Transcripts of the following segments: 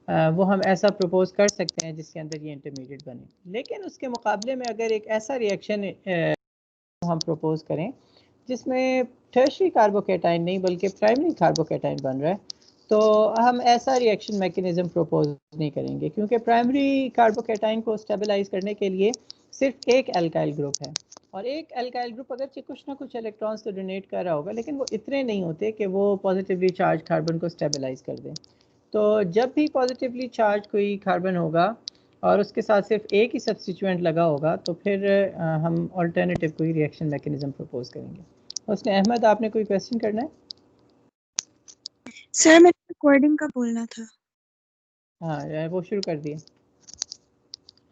वो हम ऐसा प्रपोज कर सकते हैं जिसके अंदर ये इंटरमीडिएट बने। लेकिन उसके मुकाबले में अगर एक ऐसा रिएक्शन हम प्रपोज करें जिसमें टर्शियरी कार्बोकेटाइन नहीं बल्कि प्राइमरी कार्बोकेटाइन बन रहा है, तो हम ऐसा रिएक्शन मैकेनिज्म प्रपोज नहीं करेंगे, क्योंकि प्राइमरी कार्बोकेटाइन को स्टेबलाइज करने के लिए सिर्फ एक एल्काइल ग्रुप है, और एक एल्काइल ग्रुप अगर कुछ ना कुछ इलेक्ट्रॉन्स तो डोनेट कर रहा होगा, लेकिन वो इतने नहीं होते कि वो पॉजिटिवली चार्ज कार्बन को स्टेबलाइज कर दें। तो जब भी पॉजिटिवली चार्ज कोई कार्बन होगा और उसके साथ सिर्फ एक ही सब्स्टिट्यूएंट लगा होगा, तो फिर हम अल्टरनेटिव कोई रिएक्शन मैकेनिज्म प्रपोज करेंगे। उसने अहमद, आपने कोई क्वेश्चन करना है? सर मैं रिकॉर्डिंग का बोलना था। हाँ, वो शुरू कर दिए।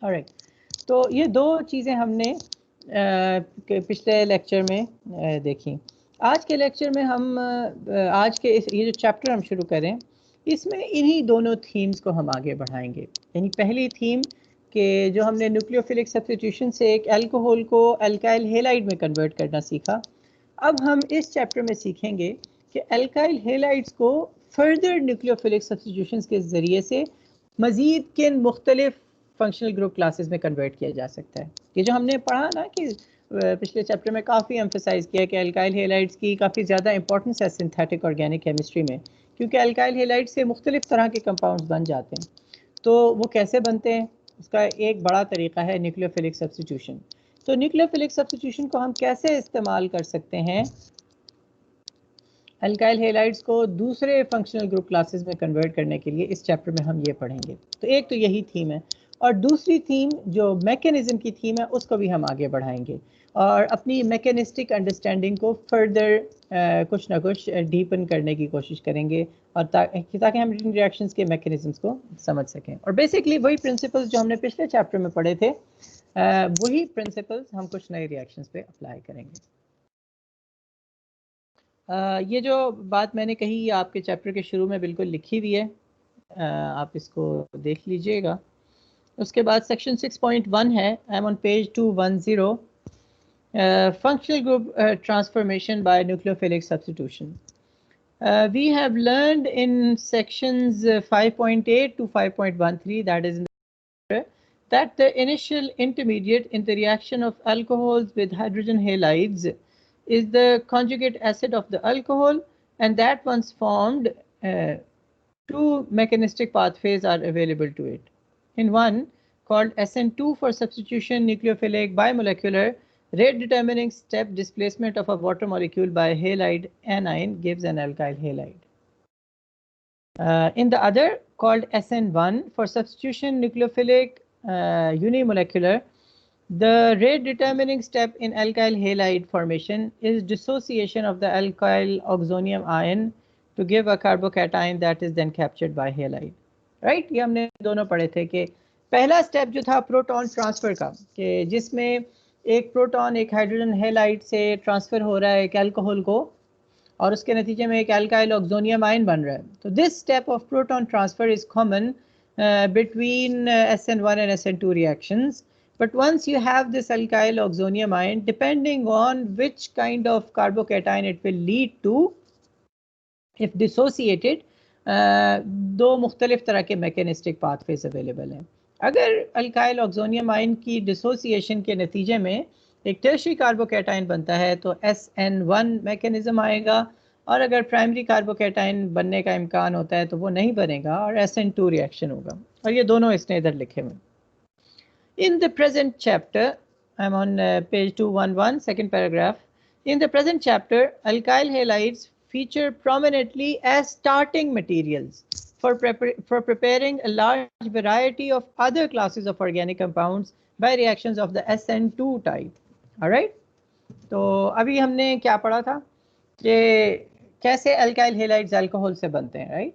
ऑलराइट, तो ये दो चीज़ें हमने पिछले लेक्चर में देखी। आज के लेक्चर में हम आज के ये जो चैप्टर हम शुरू करें, इसमें इन्हीं दोनों थीम्स को हम आगे बढ़ाएंगे। यानी पहली थीम कि जो हमने न्यूक्लियोफिलिक सब्स्टिट्यूशन से एक अल्कोहल को अल्काइल हेलाइड में कन्वर्ट करना सीखा, अब हम इस चैप्टर में सीखेंगे कि अल्काइल हेलाइड्स को फर्दर न्यूक्लियोफिलिक सब्स्टिट्यूशन के ज़रिए से मज़ीद किन मुख्तलिफ फंक्शनल ग्रुप क्लासेस में कन्वर्ट किया जा सकता है। ये जो हमने पढ़ा ना कि पिछले चैप्टर में काफ़ी एम्फसाइज़ किया कि अल्काइल हेलाइड्स की काफ़ी ज़्यादा इंपॉर्टेंस है सिंथेटिक ऑर्गेनिक केमिस्ट्री में, क्योंकि अल्काइल हेलाइड से मुख्तलिफ तरह के कंपाउंड्स बन जाते हैं। तो वो कैसे बनते हैं, उसका एक बड़ा तरीका है न्यूक्लियोफिलिक सब्स्टिट्यूशन। तो न्यूक्लियोफिलिक सब्स्टिट्यूशन को हम कैसे इस्तेमाल कर सकते हैं अल्काइल हेलाइड्स को दूसरे फंक्शनल ग्रुप क्लासेस में कन्वर्ट करने के लिए, इस चैप्टर में हम ये पढ़ेंगे। तो एक तो यही थीम है, और दूसरी थीम जो मैकेनिज्म की थीम है उसको भी हम आगे बढ़ाएंगे और अपनी मैकेनिस्टिक अंडरस्टैंडिंग को फर्दर कुछ ना कुछ डीपन करने की कोशिश करेंगे, और ताकि हम इन रिएक्शंस के मैकेनिज्म्स को समझ सकें। और बेसिकली वही प्रिंसिपल्स जो हमने पिछले चैप्टर में पढ़े थे, वही प्रिंसिपल्स हम कुछ नए रिएक्शंस पे अप्लाई करेंगे। ये जो बात मैंने कही ये आपके चैप्टर के शुरू में बिल्कुल लिखी हुई है, आप इसको देख लीजिएगा। उसके बाद सेक्शन 6.1 है, I am on page 210, functional group transformation by nucleophilic substitution. We have learned in sections 5.8 to 5.13, that is in the, that the initial intermediate in the reaction of alcohols with hydrogen halides is the conjugate acid of the alcohol, and that once formed, two mechanistic pathways are available to it. In one, called SN2 for substitution nucleophilic bimolecular, rate determining step displacement of a water molecule by halide anion gives an alkyl halide. In the other, called SN1 for substitution nucleophilic unimolecular, the rate determining step in alkyl halide formation is dissociation of the alkyl oxonium ion to give a carbocation that is then captured by halide. Right? ये हमने दोनों पढ़े थे कि पहला step जो था proton transfer का, कि जिसमें एक प्रोटॉन एक हाइड्रोजन हेलाइड से ट्रांसफर हो रहा है एक अल्कोहल को, और उसके नतीजे में एक अल्काइल ऑक्सोनियम आयन बन रहा है। तो this step of proton transfer is common between SN1 and SN2 reactions. But once you have this alkyl oxonium ion, depending on which kind of carbocation it will lead to, if dissociated, दो मुख्तलिफ तरह के mechanistic pathways available हैं। अगर alkyl oxonium ion की dissociation के नतीजे में एक टर्शियरी कार्बोकेटाइन बनता है तो SN1 मैकेनिज्म आएगा, और अगर प्राइमरी कार्बोकेटाइन बनने का इम्कान होता है तो वो नहीं बनेगा और SN2 रिएक्शन होगा। और ये दोनों इसने इधर लिखे हुए। In the present chapter, I'm on page 211, second paragraph. In the present chapter, alkyl halides feature prominently as starting materials for preparing a large variety of other classes of organic compounds by reactions of the SN2 type. All right? तो अभी हमने क्या पढ़ा था कि कैसे alkyl halides alcohol से बनते हैं, राइट,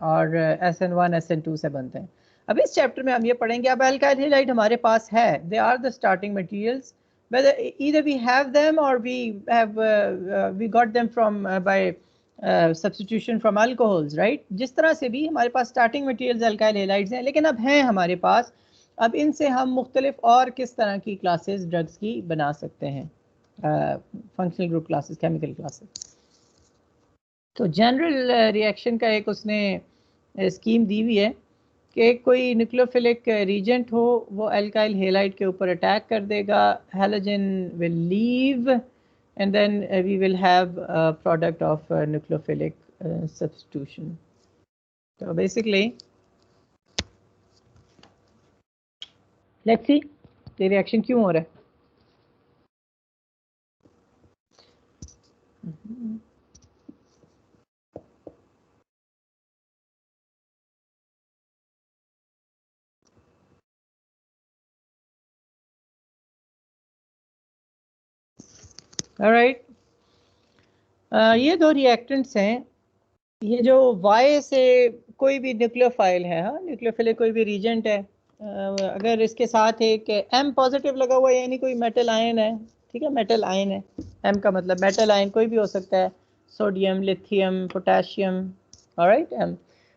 और SN1 SN2 से बनते हैं। अब इस चैप्टर में हम ये पढ़ेंगे, अब अल्काइल हेलाइड हमारे पास है, they are the starting materials, whether either we have them or we got them from by substitution from alcohols, right? जिस तरह से भी हमारे पास स्टार्टिंग मटेरियल्स अल्काइल हेलाइड्स हैं, लेकिन अब हैं हमारे पास, अब इनसे हम मुख्तलिफ और किस तरह की क्लासेस ड्रग्स की बना सकते हैं, functional group classes, chemical classes. तो जनरल रिएक्शन का एक उसने स्कीम दी हुई है कि कोई न्यूक्लियोफिलिक रीजेंट हो वो एल्काइल हेलाइड के ऊपर अटैक कर देगा, halogen will leave and then we will have product of nucleophilic substitution. तो बेसिकली लेट्स सी ये रिएक्शन क्यों हो रहा है. ऑलराइट, ये दो रिएक्टेंट्स हैं. ये जो Y से कोई भी न्यूक्लियोफाइल है, हाँ न्यूक्लियोफिलिक कोई भी रीजेंट है, अगर इसके साथ एक M पॉजिटिव लगा हुआ है यानी कोई मेटल आयन है, ठीक है मेटल आयन है, M का मतलब मेटल आयन कोई भी हो सकता है, sodium, lithium, potassium, alright M.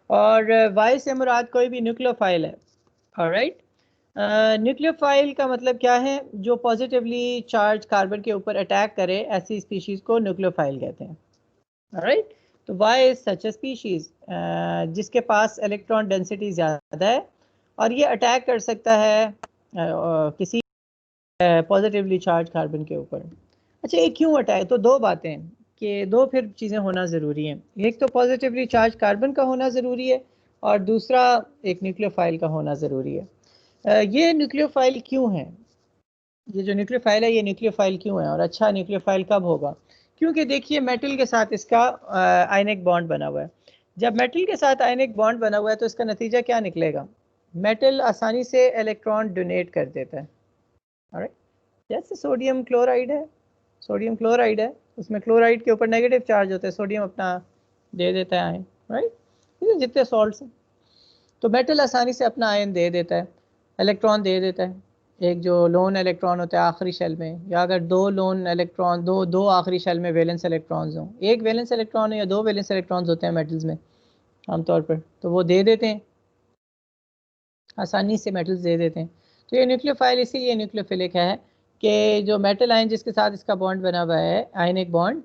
और Y से मुराद कोई भी न्यूक्लियोफाइल है, ऑलराइट. न्यूक्लियोफाइल का मतलब क्या है, जो पॉजिटिवली चार्ज कार्बन के ऊपर अटैक करे, ऐसी स्पीशीज को न्यूक्लियोफाइल कहते हैं, ऑलराइट. तो Y is such A species जिसके पास इलेक्ट्रॉन डेंसिटी ज़्यादा है और ये अटैक कर सकता है किसी पॉजिटिवली चार्ज कार्बन के ऊपर. अच्छा ये क्यों अटैक, तो दो बातें कि दो फिर चीज़ें होना ज़रूरी हैं. एक तो पॉजिटिवली चार्ज कार्बन का होना ज़रूरी है और दूसरा एक न्यूक्लियोफाइल का होना ज़रूरी है. ये न्यूक्लियोफाइल क्यों है, ये जो न्यूक्लियोफाइल है ये न्यूक्लियोफाइल क्यों है, और अच्छा न्यूक्लियोफाइल कब होगा. क्योंकि देखिए मेटल के साथ इसका आयनिक बॉन्ड बना हुआ है. जब मेटल के साथ आयनिक बॉन्ड बना हुआ है तो इसका नतीजा क्या निकलेगा, मेटल आसानी से इलेक्ट्रॉन डोनेट कर देता है, ऑलराइट. जैसे सोडियम क्लोराइड है, सोडियम क्लोराइड है, उसमें क्लोराइड के ऊपर नेगेटिव चार्ज होता है, सोडियम अपना दे देता है आयन, राइट. जितने सॉल्ट्स हैं तो मेटल आसानी से अपना आयन दे देता है, इलेक्ट्रॉन दे देता है. एक जो लोन इलेक्ट्रॉन होता है आखिरी शेल में, या अगर दो लोन इलेक्ट्रॉन, दो आखिरी शेल में वैलेंस इलेक्ट्रॉन्स हों, एक वैलेंस इलेक्ट्रॉन या दो वैलेंस इलेक्ट्रॉन्स होते हैं मेटल्स में आमतौर पर, तो वो दे देते हैं आसानी से, मेटल्स दे देते हैं. तो ये न्यूक्लियोफाइल इसीलिए न्यूक्लियोफिलिक है कि जो मेटल आयन जिसके साथ इसका बॉन्ड बना हुआ है आयनिक बॉन्ड,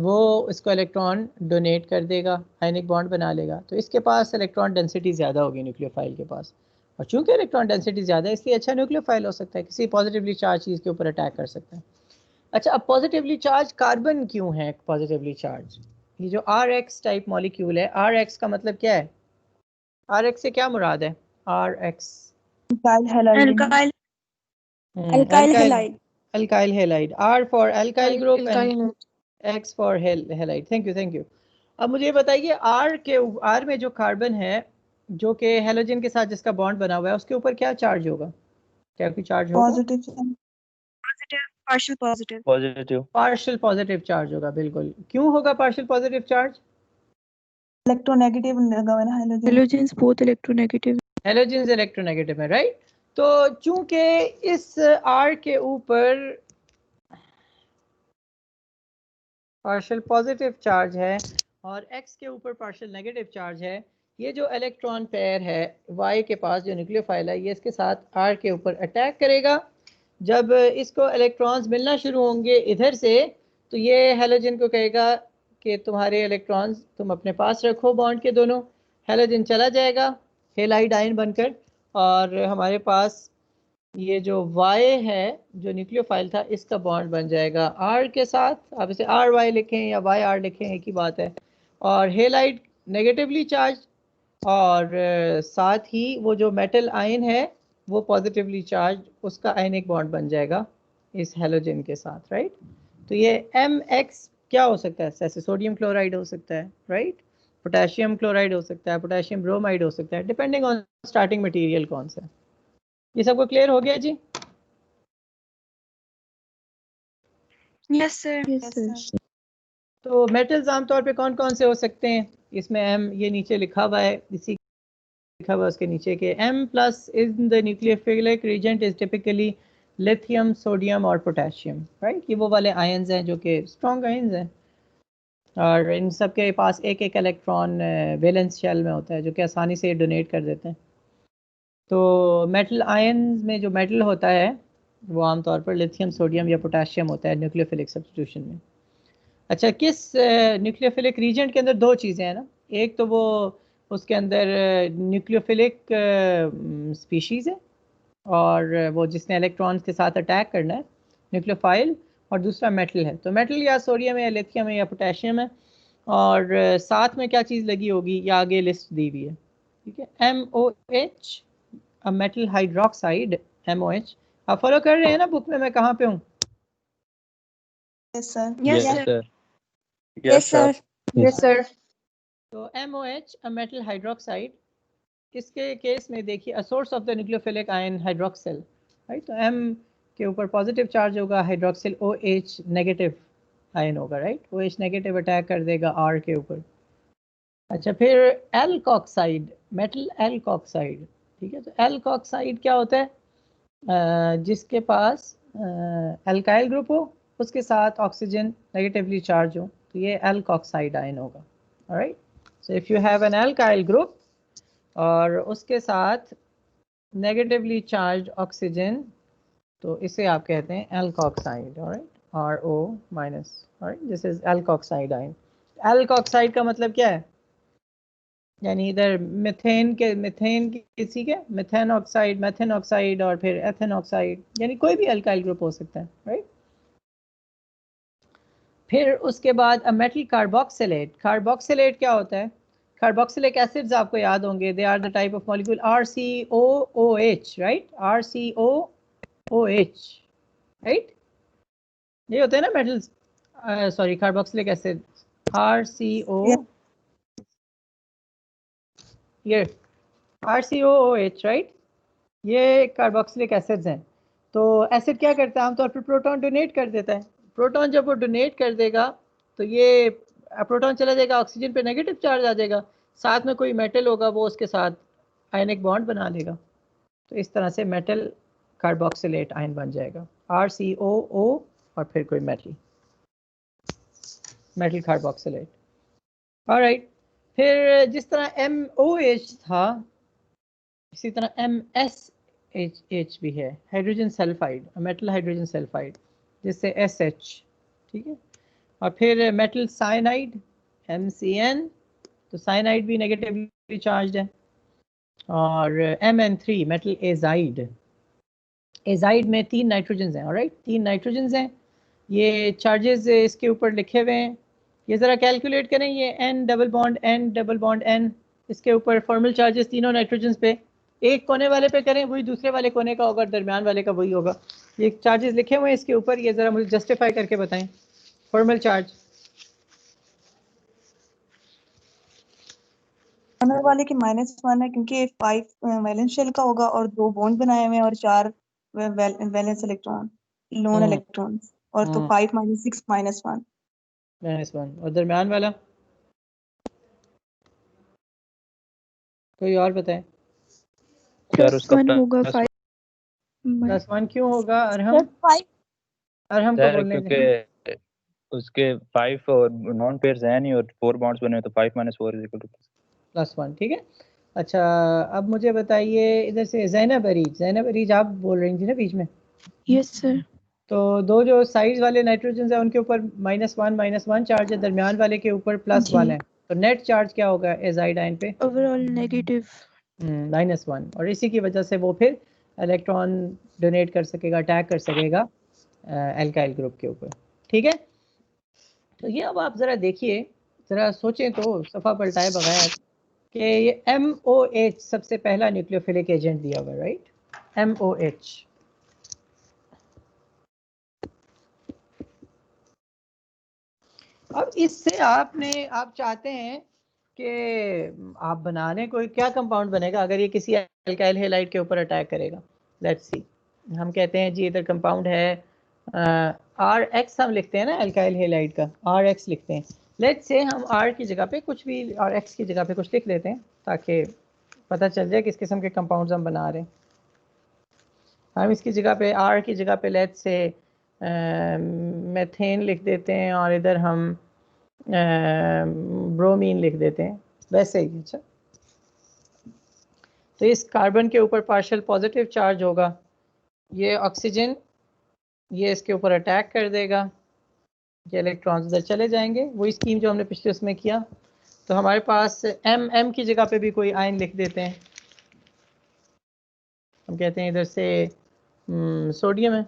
वो इसको इलेक्ट्रॉन डोनेट कर देगा, आयनिक बॉन्ड बना लेगा, तो इसके पास इलेक्ट्रॉन डेंसिटी ज़्यादा होगी न्यूक्लियोफाइल के पास. और चूंकि इलेक्ट्रॉन डेंसिटी ज़्यादा है इसलिए अच्छा न्यूक्लियोफाइल हो सकता है, किसी पॉजिटिवली चार्ज चीज़ के ऊपर अटैक कर सकता है. अच्छा अब पॉजिटिवली चार्ज कार्बन क्यों है पॉजिटिवली चार्ज, ये जो RX टाइप मॉलिक्यूल है, RX का मतलब क्या है, RX से क्या मुराद है, RX alkyl alkyl halide. Alkyl halide, R for alkyl group and X for halide. Thank you. अब मुझे बताइए R में जो कार्बन है जो कि हैलोजन के साथ जिसका बॉन्ड बना हुआ है उसके ऊपर क्या चार्ज होगा, क्या कोई चार्ज होगा, positive partial positive. Partial positive charge होगा. बिल्कुल, क्यों होगा पार्शियल पॉजिटिव चार्ज, इलेक्ट्रोनेगेटिव लगा हुआ है ना, halogens both electronegative. Halogens electronegative है, राइट. तो चूंकि इस R के ऊपर पार्शियल पॉजिटिव चार्ज है और X के ऊपर पार्शियल नेगेटिव चार्ज है, ये जो इलेक्ट्रॉन पेयर है Y के पास जो न्यूक्लियोफाइल है ये इसके साथ R के ऊपर अटैक करेगा. जब इसको इलेक्ट्रॉन्स मिलना शुरू होंगे इधर से तो ये हैलोजन को कहेगा कि तुम्हारे इलेक्ट्रॉन्स तुम अपने पास रखो बॉन्ड के दोनों, हैलोजन चला जाएगा हेलाइड आयन बनकर और हमारे पास ये जो Y है जो न्यूक्लियोफाइल था इसका बॉन्ड बन जाएगा R के साथ. आप इसे RY लिखें या YR लिखें एक ही बात है. और हेलाइड नेगेटिवली चार्ज और साथ ही वो जो मेटल आयन है वो पॉजिटिवली चार्ज, उसका आयनिक बॉन्ड बन जाएगा इस हैलोजन के साथ, राइट. तो ये MX क्या हो सकता है, जैसे सोडियम क्लोराइड हो सकता है, राइट, पोटेशियम क्लोराइड हो सकता है, पोटेशियम ब्रोमाइड हो सकता है, डिपेंडिंग ऑन स्टार्टिंग मटेरियल कौन सा है. ये सबको क्लियर हो गया जी. Yes sir. तो मेटल्स आमतौर पे कौन कौन से हो सकते हैं, इसमें M ये नीचे लिखा हुआ है, इसी लिखा हुआ है उसके नीचे के M plus in the nucleophilic reagent is typically lithium, sodium और पोटेशियम, राइट. ये वो वाले आयंस हैं जो कि स्ट्रॉन्ग आयंस हैं और इन सब के पास एक एक इलेक्ट्रॉन वैलेंस शेल में होता है जो कि आसानी से डोनेट कर देते हैं. तो मेटल आयंस में जो मेटल होता है वो आमतौर पर लिथियम, सोडियम या पोटेशियम होता है न्यूक्लियोफिलिक सब्स्टिट्यूशन में. अच्छा किस न्यूक्लियोफिलिक रीजेंट के अंदर दो चीज़ें हैं ना, एक तो वो उसके अंदर न्यूक्लियोफिलिक स्पीशीज़ है और वो जिसने इलेक्ट्रॉन्स के साथ अटैक करना है न्यूक्लियोफाइल, और दूसरा मेटल है। तो मेटल या सोडियम है या लिथियम है या पोटेशियम है, और साथ में क्या चीज़ लगी होगी या आगे लिस्ट दी हुई है, ठीक है। MOH metal hydroxide, MOH। आप फॉलो कर रहे हैं ना बुक में, मैं कहाँ पे हूँ? Yes, sir. Yes, sir. Yes, sir. Yes, sir. तो MOH मेटल हाइड्रोक्साइड, इसके केस में देखिए a source of the nucleophilic ion hydroxyl, right. तो M के ऊपर पॉजिटिव चार्ज होगा, हाइड्रोक्सिल OH नेगेटिव आयन होगा, राइट। OH नेगेटिव अटैक कर देगा R के ऊपर। अच्छा, फिर एल्कोक्साइड, मेटल एल्कोक्साइड, ठीक है। तो एल्कोक्साइड क्या होता है? जिसके पास एल्काइल ग्रुप हो, उसके साथ ऑक्सीजन नेगेटिवली चार्ज हो, तो ये एल्कोक्साइड आयन होगा, alright. So if you have an alkyl group और उसके साथ नेगेटिवली चार्ज ऑक्सीजन, तो इसे आप कहते हैं alkoxide, alright, RO minus, alright, this is alkoxide ion. Alkoxide का मतलब क्या है? यानी इधर मिथेन किसी के मिथेन ऑक्साइड, मेथेन ऑक्साइड और फिर एथेन ऑक्साइड, यानी कोई भी अल्काइल ग्रुप हो सकता है, राइट। फिर उसके बाद मेटल कार्बोक्सिलेट। कार्बोक्सिलेट क्या होता है? कार्बोक्सिलिक एसिड्स आपको याद होंगे, they are the type of molecule RCOOH, right, RCOOH, right. ये होते हैं ना metals, sorry carboxylic acid, RCO, ये RCOOH, राइट। ये कार्बोक्सिलिक एसिड्स हैं। तो एसिड क्या करता है? आमतौर पर प्रोटॉन डोनेट कर देता है। प्रोटॉन जब वो डोनेट कर देगा तो ये प्रोटॉन चला जाएगा, ऑक्सीजन पे नेगेटिव चार्ज आ जाएगा, साथ में कोई मेटल होगा वो उसके साथ आयनिक बॉन्ड बना लेगा, तो इस तरह से मेटल कार्बोक्सिलेट आयन बन जाएगा, RCOO और फिर कोई मेटल कार्बोक्सिलेट, ऑलराइट। फिर जिस तरह MOH था, इसी तरह MSH भी है, hydrogen sulphide, metal hydrogen sulphide, जिससे SH, ठीक है। और फिर मेटल साइनाइड, MCN, तो साइनाइड भी नेगेटिवली चार्ज है। और MN3 मेटल एजाइड, एजाइड में 3 नाइट्रोजन हैं, ऑलराइट, 3 नाइट्रोजन हैं। ये चार्जेस इसके ऊपर लिखे हुए हैं, ये ज़रा कैलकुलेट करें। ये N डबल बॉन्ड N, इसके ऊपर फॉर्मल चार्जेस तीनों नाइट्रोजन पे, एक कोने वाले पे करें वही दूसरे वाले कोने का होगा, दरमियान वाले का वही होगा। ये चार्जेस लिखे हुए हैं इसके ऊपर, ये ज़रा मुझे जस्टिफाई करके बताएं। फॉर्मल चार्ज कॉर्नर वाले की -1 है, क्योंकि 5 वैलेंस शेल का होगा और 2 बॉन्ड बनाए हुए हैं और 4 वैलेंस इलेक्ट्रॉन, लोन इलेक्ट्रॉन, और तो 5 - 6 -1 -1। और दरमियान वाला कोई और बताएं? +1 होगा, 5 +1 क्यों होगा? अरहम को बोलने दें। क्योंकि उसके 5 और नॉन पेयर्स हैं नहीं और 4 बॉन्ड्स बने, तो 5 - 4 = +1, ठीक है। अच्छा, अब मुझे बताइए इधर से ज़ैनब अरीज आप बोल रही थी ना बीच में? Yes sir. तो दो जो साइड वाले नाइट्रोजन है उनके ऊपर -1 चार्ज है, दरमियान वाले के ऊपर +1 है, तो नेट चार्ज क्या होगा एजाइड आयन पे? ओवरऑल नेगेटिव -1, और इसी की वजह से वो फिर इलेक्ट्रॉन डोनेट कर सकेगा, अटैक कर सकेगा एल्काइल ग्रुप के ऊपर, ठीक है। तो ये अब आप ज़रा देखिए, ज़रा सोचें तो सफ़ा पलटाए बगैर कि ये MOH सबसे पहला न्यूक्लियोफिलिक एजेंट दिया हुआ, राइट, MOH। अब इससे आप चाहते हैं कि आप बना लें कोई, क्या कंपाउंड बनेगा अगर ये किसी अल्काइल हैलाइड के ऊपर अटैक करेगा? लेट्स सी, हम कहते हैं जी इधर कंपाउंड है RX, हम लिखते हैं ना अल्काइल हैलाइड का RX लिखते हैं। लेट्स से हम R की जगह पे कुछ भी, RX की जगह पे कुछ लिख देते हैं ताकि पता चल जाए किस किस्म के कंपाउंड्स हम बना रहे हैं। हम इसकी जगह पे R की जगह पे लेट्स से मेथेन लिख देते हैं और इधर हम ब्रोमीन लिख देते हैं, वैसे ही। अच्छा, तो इस कार्बन के ऊपर पार्शियल पॉजिटिव चार्ज होगा, ये ऑक्सीजन ये इसके ऊपर अटैक कर देगा, ये इलेक्ट्रॉन्स इधर चले जाएंगे, वही स्कीम जो हमने पिछले उसमें किया। तो हमारे पास एम की जगह पे भी कोई आयन लिख देते हैं। हम कहते हैं इधर से सोडियम है,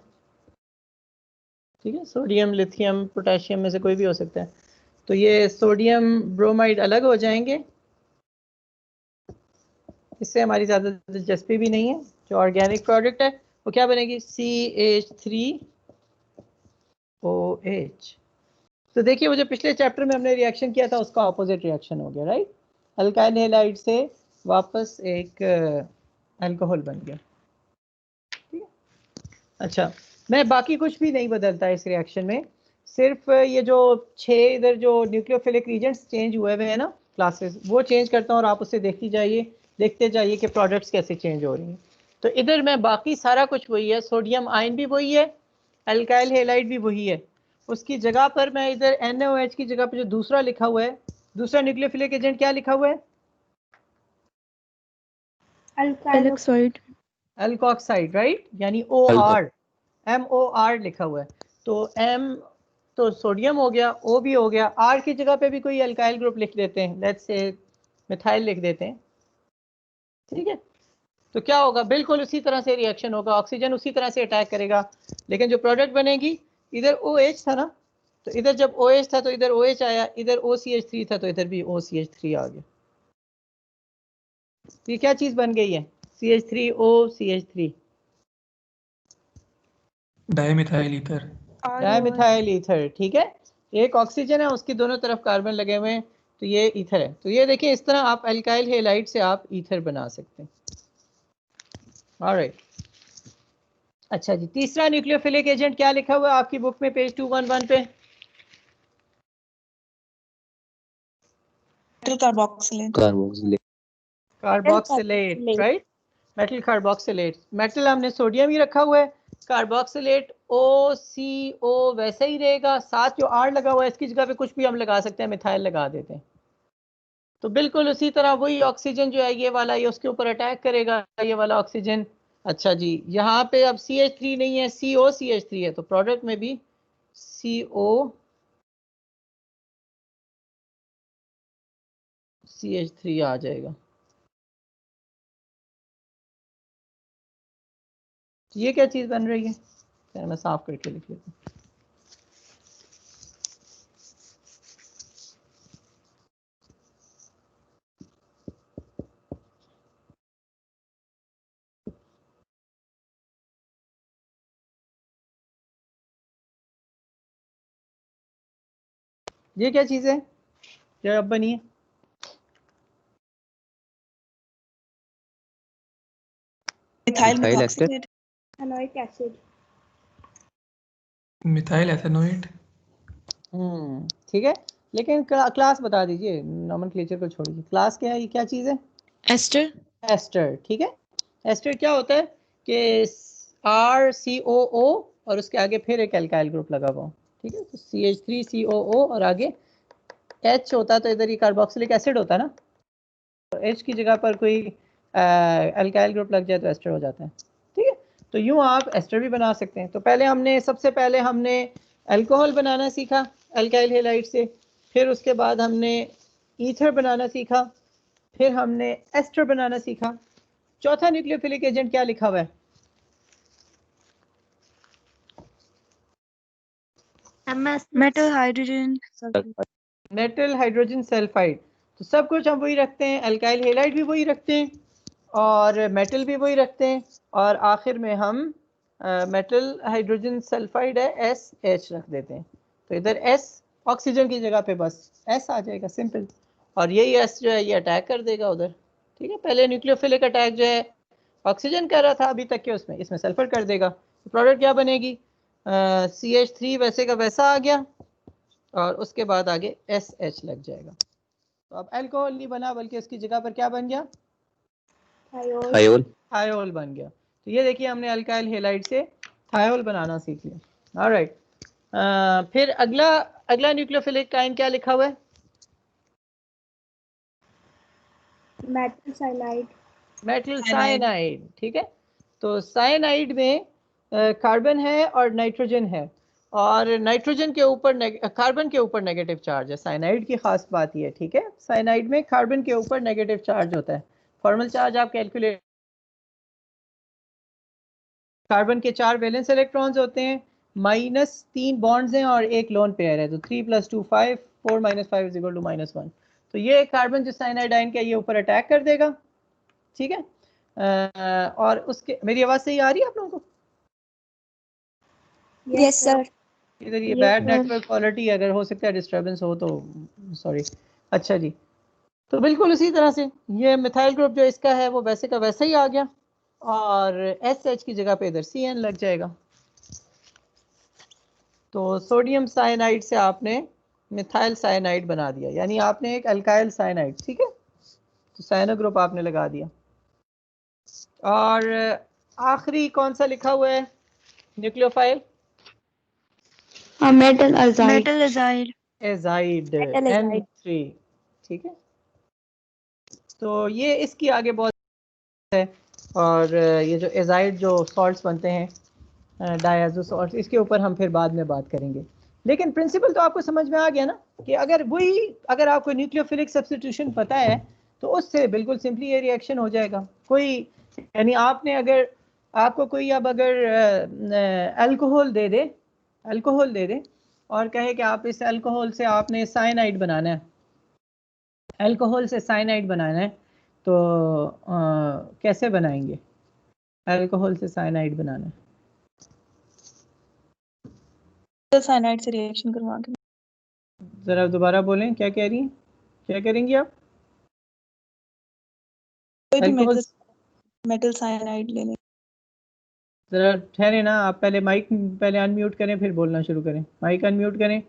ठीक है, सोडियम, लिथियम, पोटेशियम में से कोई भी हो सकता है। तो ये सोडियम ब्रोमाइड अलग हो जाएंगे, इससे हमारी ज़्यादा दिलचस्पी भी नहीं है। जो ऑर्गेनिक प्रोडक्ट है वो क्या बनेगी, CH3OH। तो देखिए वो जो पिछले चैप्टर में हमने रिएक्शन किया था उसका ऑपोजिट रिएक्शन हो गया, राइट। अल्काइल हैलाइड से वापस एक अल्कोहल बन गया, ठीक है। अच्छा, मैं बाकी कुछ भी नहीं बदलता इस रिएक्शन में, सिर्फ ये जो 6 इधर जो न्यूक्लियोफिलिक रीजेंट्स चेंज हुए हुए हैं ना क्लासेस, वो चेंज करता हूँ और आप उससे देखते जाइए कि प्रोडक्ट्स कैसे चेंज हो रही हैं। तो इधर मैं बाकी सारा कुछ वही है, सोडियम आयन भी वही है, अल्काइल हैलाइड भी वही है। उसकी जगह पर मैं इधर NaOH की जगह पर जो दूसरा लिखा हुआ है, दूसरा न्यूक्लियोफिलिक एजेंट क्या लिखा हुआ है, एल्कोक्साइड। अल्कोक्साइड, राइट, यानी OR, MOR लिखा हुआ है। तो M तो सोडियम हो गया, O भी हो गया, R की जगह पे भी कोई अल्काइल ग्रुप लिख देते हैं, लेट्स से मिथाइल लिख देते हैं, ठीक है। तो क्या होगा, बिल्कुल उसी तरह से रिएक्शन होगा, ऑक्सीजन उसी तरह से अटैक करेगा, लेकिन जो प्रोडक्ट बनेगी, इधर OH था ना, तो इधर जब OH था तो इधर OH आया, इधर OCH3 था तो इधर भी OCH3 आ गया। तो ये क्या चीज बन गई है, CH3OCH3, dimethyl ether. Dimethyl ether, ठीक है। एक ऑक्सीजन है, उसकी दोनों तरफ कार्बन लगे हुए हैं, तो ये ईथर है। तो ये देखिए इस तरह आप अल्काइल हैलाइड से आप ईथर बना सकते हैं। ऑलराइट, अच्छा जी, तीसरा न्यूक्लियोफिलिक एजेंट क्या लिखा हुआ है आपकी बुक में पेज 211 पे, carboxylate, right, metal carboxylate. Metal हमने सोडियम ही रखा हुआ है, कार्बोक्सिलेट OCO वैसे ही रहेगा, साथ जो R लगा हुआ है इसकी जगह पे कुछ भी हम लगा सकते हैं, मिथाइल लगा देते हैं। तो बिल्कुल उसी तरह वही ऑक्सीजन जो है ये वाला, ये उसके ऊपर अटैक करेगा, ये वाला ऑक्सीजन। अच्छा जी, यहाँ पे अब CH3 नहीं है, COCH3 है, तो प्रोडक्ट में भी COCH3 आ जाएगा। ये क्या चीज बन रही है, चलो मैं साफ करके लिख लेता हूँ। ये क्या चीज है जो अब बनी है, methyl methyl methacrylate, enoic acid. Methyl ethanoate. ठीक है। लेकिन क्लास बता दीजिए, नोमेनक्लेचर को छोड़िए, क्लास क्या है, ये क्या चीज है, एस्टर। एस्टर, ठीक है। एस्टर क्या होता है कि RCOO और उसके आगे फिर एक एल्काइल ग्रुप लगा हुआ, ठीक है। तो CH3COO और आगे H होता तो इधर ही कार्बोक्सिलिक एसिड होता ना, तो H की जगह पर कोई एल्काइल ग्रुप लग जाए तो एस्टर हो जाता है, ठीक है। तो यूं आप एस्टर भी बना सकते हैं। तो सबसे पहले हमने अल्कोहल बनाना सीखा अल्काइल हैलाइड से, फिर उसके बाद हमने ईथर बनाना सीखा, फिर हमने एस्टर बनाना सीखा। चौथा न्यूक्लियोफिलिक एजेंट क्या लिखा हुआ है, metal hydrogen. Metal hydrogen sulphide. तो सब कुछ हम वही रखते हैं, अल्काइल हैलाइड भी वही रखते हैं और मेटल भी वही रखते हैं, और आखिर में हम मेटल हाइड्रोजन सल्फाइड है SH रख देते हैं। तो इधर S ऑक्सीजन की जगह पे बस S आ जाएगा, सिंपल। और यही S जो है ये अटैक कर देगा उधर, ठीक है। पहले न्यूक्लियोफिलिक अटैक जो है ऑक्सीजन कर रहा था अभी तक के, उसमें इसमें सल्फर कर देगा। तो प्रोडक्ट क्या बनेगी, CH3 वैसे का वैसा आ गया और उसके बाद आगे SH लग जाएगा। तो अब अल्कोहल नहीं बना बल्कि उसकी जगह पर क्या बन गया, थायोल बन गया। तो ये देखिए हमने अल्काइल हैलाइड से थायोल बनाना सीख लिया। ऑलराइट, फिर अगला न्यूक्लियोफिलिक आयन क्या लिखा हुआ है, मेटल साइनाइड। मेटल साइनाइड, ठीक है। तो साइनाइड में कार्बन है और नाइट्रोजन है, और नाइट्रोजन के ऊपर कार्बन के ऊपर नेगेटिव चार्ज है। साइनाइड की खास बात ये है, ठीक है, साइनाइड में कार्बन के ऊपर नेगेटिव चार्ज होता है। फॉर्मल चार्ज आप कैलकुलेट, कार्बन के 4 वैलेंस इलेक्ट्रॉन्स होते हैं, -3 बॉन्ड्स हैं और एक लोन पेयर है, तो 3 + 2 5, 4 - 5 = -1। तो ये कार्बन जो साइनाइड आयन का ये ऊपर अटैक कर देगा, ठीक है। और उसके, मेरी आवाज सही आ रही है आप लोगों को? Yes, sir. इधर ये Yes, bad sir. Network quality, अगर हो सकता है डिस्टर्बेंस हो तो सॉरी। अच्छा जी, तो बिल्कुल उसी तरह से ये मिथाइल ग्रुप जो इसका है वो वैसे का वैसा ही आ गया, और SH की जगह पे इधर CN लग जाएगा। तो सोडियम साइनाइड से आपने मिथाइल साइनाइड बना दिया, यानी आपने एक अल्काइल साइनाइड, ठीक है, तो साइनो ग्रुप आपने लगा दिया। और आखिरी कौन सा लिखा हुआ है nucleophile? Metal azide. Metal azide. Azide Metal azide. N3, ठीक है। तो ये इसकी आगे बहुत है, और ये जो एजाइड जो सॉल्ट्स बनते हैं डायज़ो सॉल्ट्स, इसके ऊपर हम फिर बाद में बात करेंगे। लेकिन प्रिंसिपल तो आपको समझ में आ गया ना, कि अगर आपको न्यूक्लियोफिलिक सब्स्टिट्यूशन पता है तो उससे बिल्कुल सिंपली ये रिएक्शन हो जाएगा। कोई, यानी आपने अगर, आपको कोई अब अगर अल्कोहल दे दे और कहे कि आप इस अल्कोहल से आपने साइनाइड बनाना है, अल्कोहल से साइनाइड बनाना है, तो कैसे बनाएंगे? अल्कोहल से साइनाइड बनाना है, साइनाइड से रिएक्शन करवा के ज़रा दोबारा बोलें, क्या कह रही हैं, क्या करेंगी आप? कोई भी अल्कोहल, मेटल साइनाइड ले लें। ज़रा ठहरे ना आप, पहले माइक पहले अनम्यूट करें फिर बोलना शुरू करें, माइक अनम्यूट करें।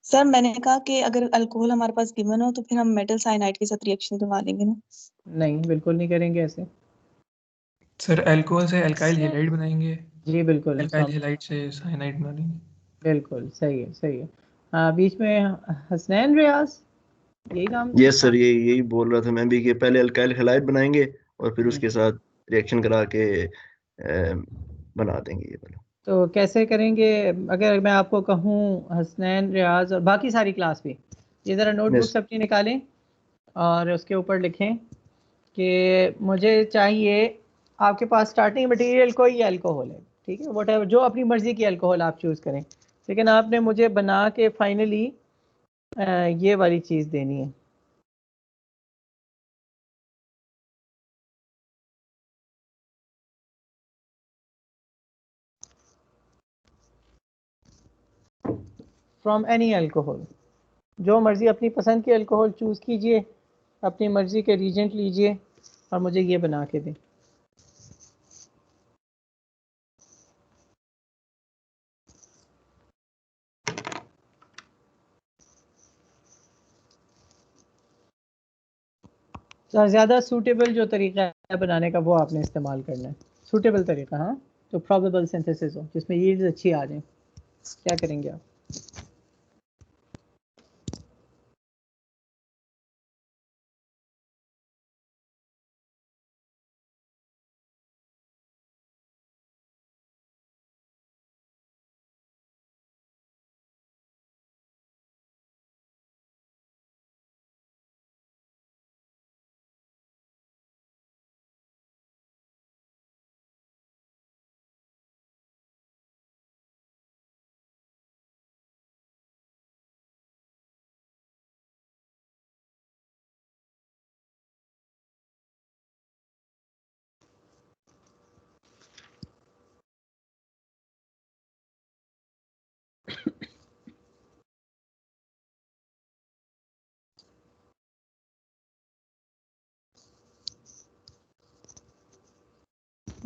सर मैंने कहा कि अगर अल्कोहल हमारे पास गिवन हो तो फिर हम मेटल साइनाइड के साथ रिएक्शन करवा देंगे ना। नहीं, बिल्कुल नहीं करेंगे ऐसे। सर अल्कोहल से अल्काइल हेलाइड बनाएंगे, जी बिल्कुल, अल्काइल हेलाइड से साइनाइड बना लेंगे। बिल्कुल सही है, सही है। बीच में हसनैन रियाज यही काम। यस सर, यही बोल रहा था मैं भी कि पहले अल्काइल हैलाइड बनाएंगे और फिर हम्म, उसके साथ रिएक्शन करा के बना देंगे ये वाला। तो कैसे करेंगे? अगर मैं आपको कहूँ हसनैन रियाज और बाकी सारी क्लास भी, ये ज़रा नोटबुक्स यस अपनी निकालें और उसके ऊपर लिखें कि मुझे चाहिए, आपके पास स्टार्टिंग मटेरियल कोई अल्कोहल है, ठीक है, वट जो अपनी मर्ज़ी की अल्कोहल आप चूज़ करें, लेकिन आपने मुझे बना के फाइनली ये वाली चीज़ देनी है। फ्रॉम एनी अल्कोहल, जो मर्ज़ी अपनी पसंद की अल्कोहल चूज़ कीजिए, अपनी मर्ज़ी के रीजेंट लीजिए और मुझे ये बना के दें। तो ज़्यादा सूटेबल जो तरीका है बनाने का वो आपने इस्तेमाल करना है, सूटेबल तरीका, हाँ, जो प्रोबेबल सिंथेसिस हो, जिसमें यील्ड्स अच्छी आ जाए। क्या करेंगे आप?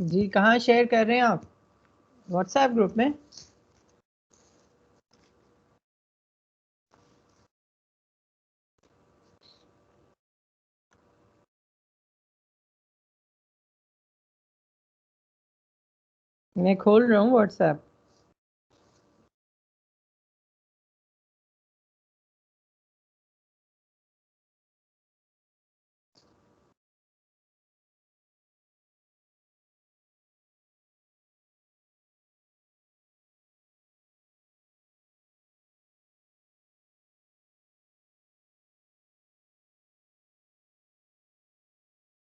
जी कहाँ शेयर कर रहे हैं आप? व्हाट्सएप ग्रुप में? मैं खोल रहा हूँ व्हाट्सएप।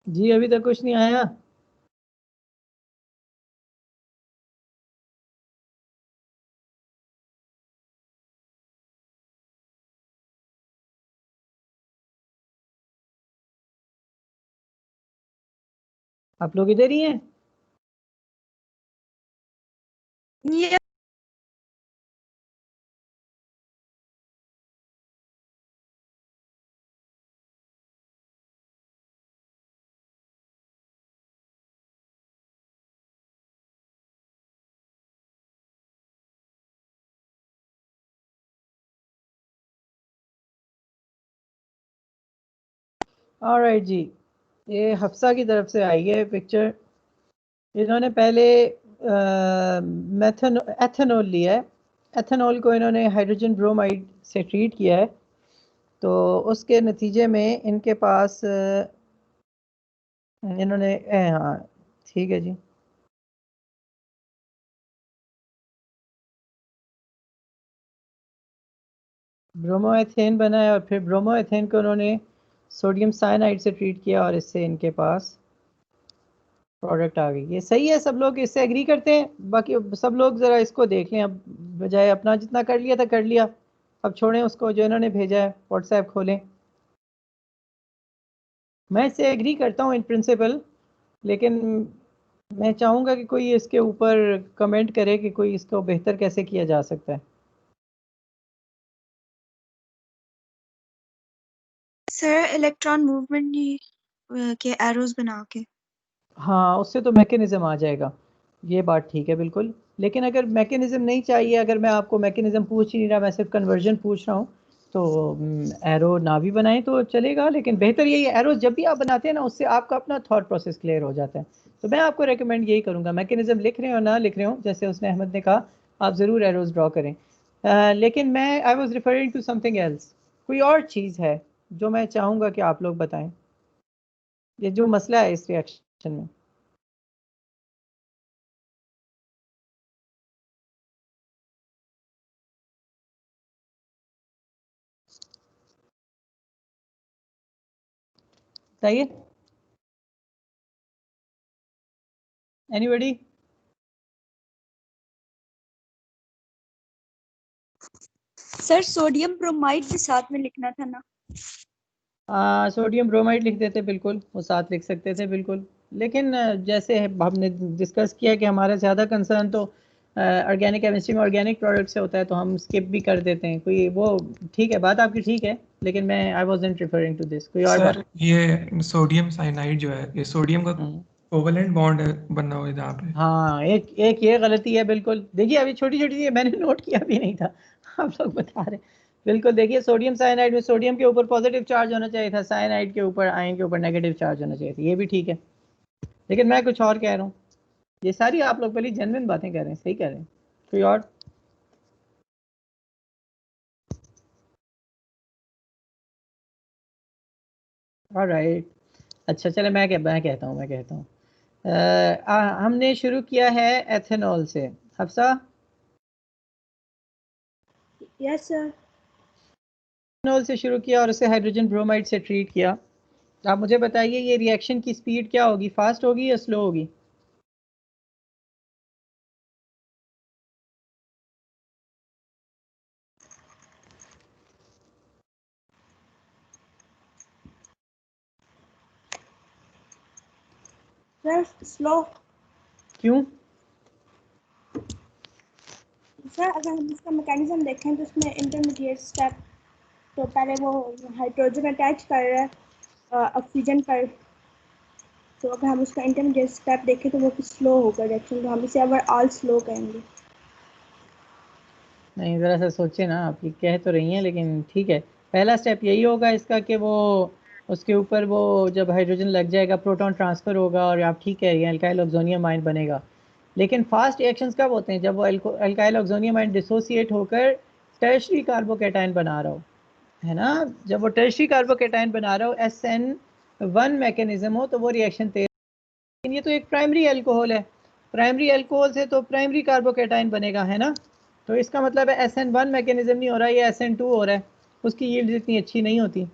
जी अभी तक कुछ नहीं आया। आप लोग इधर ही हैं? ये ऑलराइट जी, ये हफ्सा की तरफ से आई है पिक्चर। इन्होंने पहले एथेनॉल लिया है। एथेनॉल को इन्होंने हाइड्रोजन ब्रोमाइड से ट्रीट किया है, तो उसके नतीजे में इनके पास इन्होंने हाँ ठीक है जी। ब्रोमोएथेन बना है और फिर ब्रोमोएथेन को उन्होंने सोडियम साइनाइड से ट्रीट किया और इससे इनके पास प्रोडक्ट आ गई। ये सही है, सब लोग इससे एग्री करते हैं? बाकी सब लोग ज़रा इसको देख लें, अब बजाय अपना जितना कर लिया था कर लिया, अब छोड़ें उसको, जो इन्होंने भेजा है व्हाट्सएप खोलें। मैं इससे एग्री करता हूँ इन प्रिंसिपल, लेकिन मैं चाहूँगा कि कोई इसके ऊपर कमेंट करे कि कोई इसको बेहतर कैसे किया जा सकता है। सर इलेक्ट्रॉन मूवमेंट के एरोज बना के। हाँ उससे तो मैकेनिज्म आ जाएगा, ये बात ठीक है बिल्कुल। लेकिन अगर मैकेनिज्म नहीं चाहिए, अगर मैं आपको मैकेनिज्म पूछ ही नहीं रहा, मैं सिर्फ कन्वर्जन पूछ रहा हूँ, तो एरो ना भी बनाएं तो चलेगा। लेकिन बेहतर यही है, एरो जब भी आप बनाते हैं ना, उससे आपका अपना थॉट प्रोसेस क्लियर हो जाता है। तो मैं आपको रेकमेंड यही करूँगा, मैकेनिज्म लिख रहे हो ना लिख रहे हो, जैसे उसने अहमद ने कहा, आप ज़रूर एरोज ड्रॉ करें। लेकिन मैं I was referring to something else, कोई और चीज़ है जो मैं चाहूँगा कि आप लोग बताएं, ये जो मसला है इस रिएक्शन में। बताइए, एनीबॉडी? सर सोडियम ब्रोमाइड भी साथ में लिखना था ना। सोडियम ब्रोमाइड लिख देते, बिल्कुल वो साथ लिख सकते थे बिल्कुल। लेकिन जैसे हमने डिस्कस किया कि हमारा ज़्यादा कंसर्न तो ऑर्गेनिक केमिस्ट्री में ऑर्गेनिक प्रोडक्ट से होता है, तो हम स्किप भी कर देते हैं कोई वो। ठीक है, बात आपकी ठीक है, लेकिन मैं I wasn't referring to this, कोई और बात। सर ये सोडियम साइनाइड जो है, ये सोडियम का कोवलेंट बॉन्ड बनना हुआ है जहाँ पे। हाँ एक एक ये गलती है बिल्कुल। देखिए अभी छोटी छोटी चीज़ें मैंने नोट किया भी नहीं था, आप लोग बता रहे हैं। बिल्कुल देखिए, सोडियम साइनाइड में सोडियम के ऊपर पॉजिटिव चार्ज होना चाहिए था, साइनाइड के ऊपर आयन के ऊपर नेगेटिव चार्ज होना चाहिए था, ये भी ठीक है। लेकिन मैं कुछ और कह रहा हूँ, ये सारी आप लोग पहले जेन्युइन बातें कर रहे हैं, सही कह रहे हैं। कोई और? ऑलराइट, अच्छा चले मैं कहता हूँ हमने शुरू किया है एथेनॉल से। Hafsa, yes sir. एथेनॉल से शुरू किया और उसे हाइड्रोजन ब्रोमाइड से ट्रीट किया। आप मुझे बताइए ये रिएक्शन की स्पीड क्या होगी, फास्ट होगी या स्लो होगी? Sir slow. क्यों? सर अगर हम इसका मैकेनिज्म देखें तो इसमें इंटरमीडिएट स्टेप, तो पहले वो हाइड्रोजन अटैच कर रहा है ऑक्सीजन पर, तो अगर हम उसका इंटरमीडिएट स्टेप देखें तो वो स्लो होगा रिएक्शन, तो हम इसे ओवरऑल स्लो कहेंगे। नहीं, ज़रा सा सोचे ना, आप ये कह तो रही हैं लेकिन ठीक है। पहला स्टेप यही होगा इसका कि वो उसके ऊपर वो जब हाइड्रोजन लग जाएगा प्रोटॉन ट्रांसफ़र होगा और आप ठीक कह रही हैं, अल्काइल ऑक्सोनियम आयन बनेगा। लेकिन फास्ट रिएक्शंस कब होते हैं? जब वो अल्काइल ऑक्सोनियम आयन डिसोसिएट होकर टर्शरी कार्बोकेटायन बना रहा हो, है ना। जब वो टर्शरी कार्बोकेटायन बना रहा हो, SN1 मैकेनिज्म हो, तो वो रिएक्शन तेज। लेकिन ये तो एक प्राइमरी अल्कोहल है, प्राइमरी अल्कोहल से तो प्राइमरी कार्बोकेटायन बनेगा, है ना। तो इसका मतलब है SN1 मैकेनिज्म नहीं हो रहा है, ये SN2 हो रहा है, उसकी यील्ड इतनी अच्छी नहीं होती।